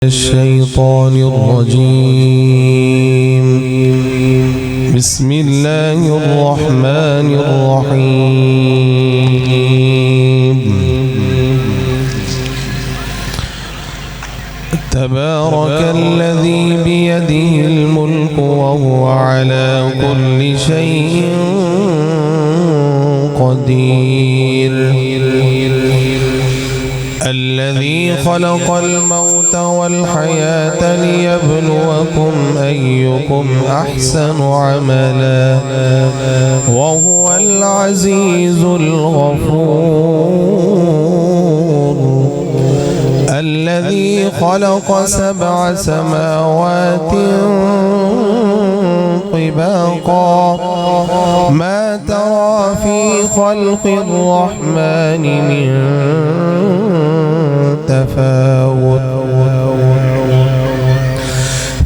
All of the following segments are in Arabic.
الشيطان الرجيم. بسم الله الرحمن الرحيم. تبارك الذي بيده الملك وهو على كل شيء قدير. الذي خلق الموت والحياة ليبلوكم أيكم أحسن عملا وهو العزيز الغفور. الذي خلق 7 سماوات طباقا ما ترى في خلق الرحمن من تفاوت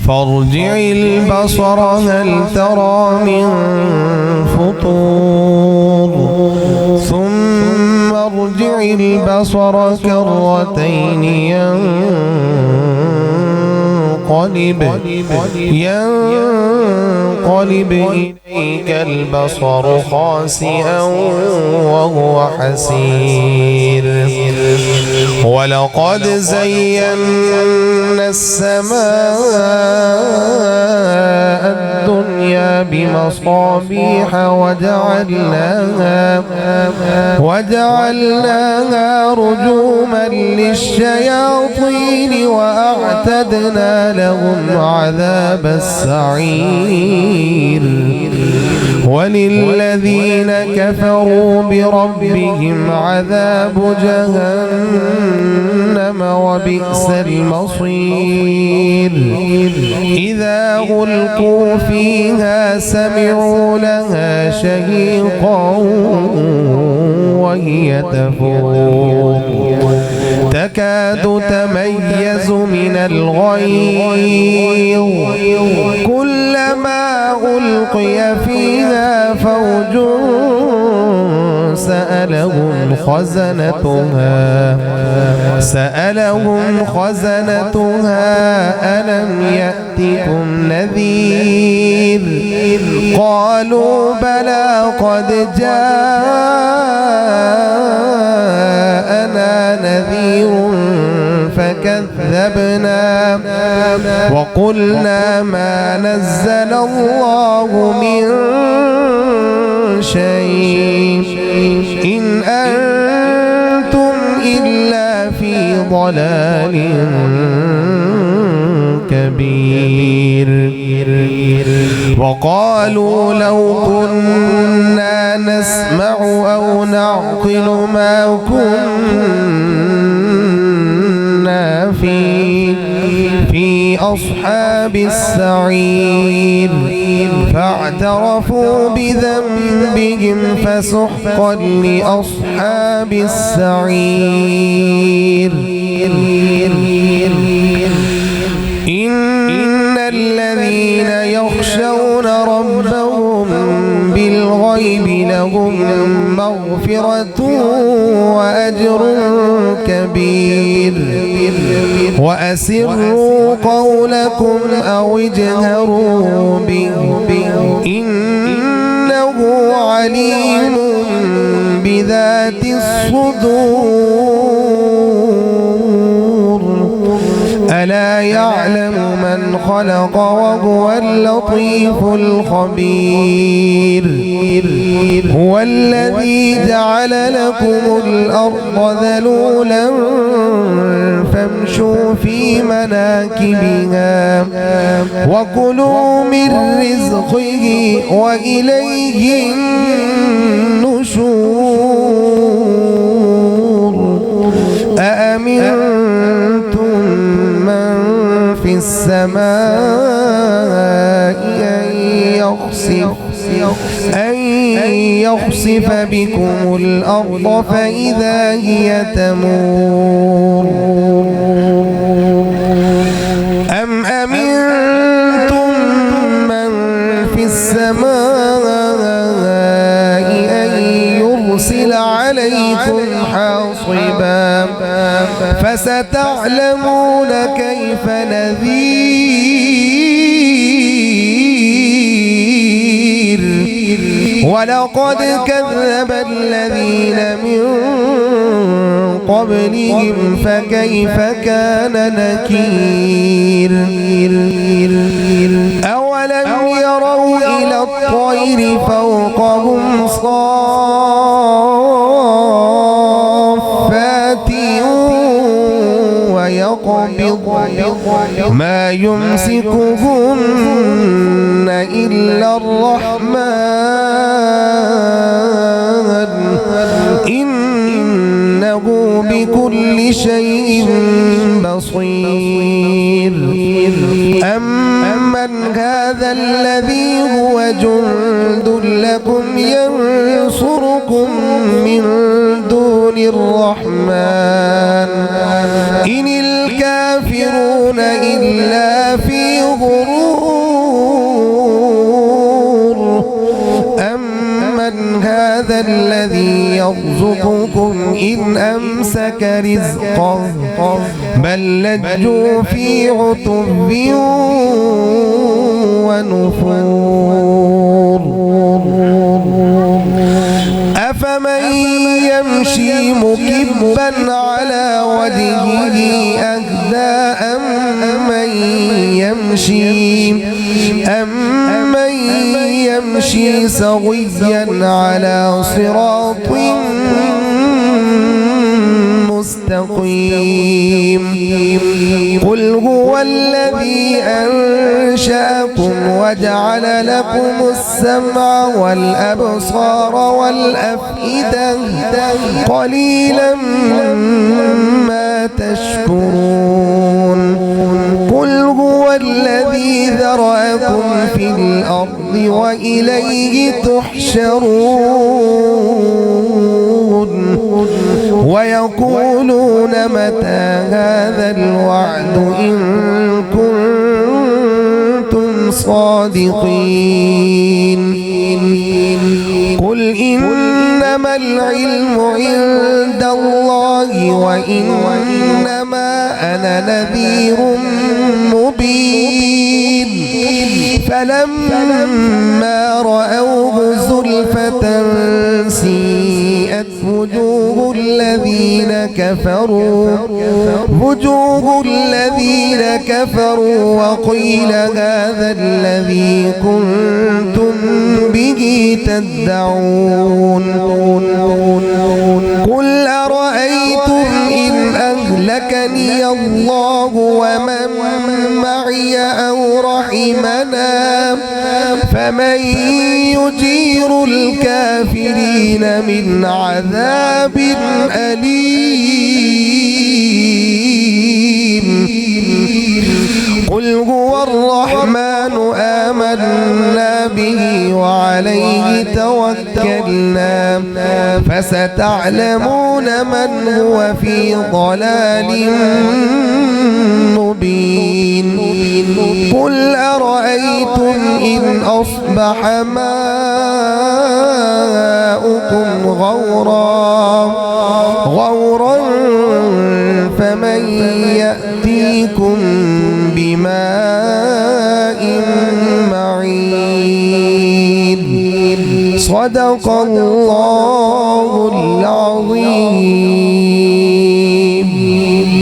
فارجع البصر هل ترى من فطور ثم ارجع البصر كرتين ينقلب إليك البصر خاسئا وهو حسير. ولقد زينا السماء الدنيا بمصابيح وجعلناها رجوما للشياطين وأعتدنا لهم عذاب السعير. وللذين كفروا بربهم عذاب جهنم وبئس المصير. إذا ألقوا فيها سمعوا لها شهيقا وهي تفور تكاد تميز من الغيظ كلما ألقي فيها فوج سألهم خزنتها ألم يأتكم نذير قالوا بلى قد جاءنا نذير فكذبنا وقلنا ما نزل الله من شيء إن أنتم إلا في ضلال كبير. وقالوا لو كنا نسمع أو نعقل ما كنا في أصحاب السعير فاعترفوا بذنبهم فسحقا لأصحاب السعير. إن الذين يخشون ربهم بالغيب لهم مغفرة وأجر كبير. وأسروا قولكم أو اجهروا به إنه عليم بذات الصدور. ألا يعلم من خلق وهو اللطيف الخبير. هو الذي جعل لكم الأرض ذلولا فامشوا في مناكبها وكلوا من رزقه وإليه النشور. أأمنتم من في السماء أن يخسف بكم الأرض فإذا هي تمور أم أمنتم من في السماء أن يرسل عليكم حاصبا فستعلمون كيف نذير ولقد كذب الذين من قبلهم فكيف كان نكير أولم يروا إلى الطير فوقهم صافات ويقبض ما يمسكهن إلا الرحمن إنه بكل شيء بصير أمن هذا الذي هو جند لكم ينصركم من دون الرحمن إن الكافرون إلا في غرور أمن هذا الذي يرزقكم إن أمسك رزقه بل لجوا في عتب ونفور أفمن يمشي مكبا على وجهه أهدى أمن يمشي سويا على صراط مستقيم قل هو الذي أنشأكم وجعل لكم السمع والأبصار والأفئدة قليلا ما تشكرون قل هو الذي ذرأكم في الأرض وإليه تحشرون ويقولون متى هذا الوعد إن كنتم صادقين قل إنما العلم عند الله وإنما أنا نذير مبين فلما رأوه زلفة سيئت وجوه الذين كفروا وقيل هذا الذي كنتم به تدعون قل أرأيتم إن أهلكني الله ومن معي أو رحمنا فمن يجير الكافرين من عذاب أليم قل هو الرحمن آمنا به وعليه توكلنا فستعلمون من هو في ضلال مبين قل أرأيتم إن أصبح ماؤكم غورا فمن يأتيكم بماء معين صدق الله العظيم.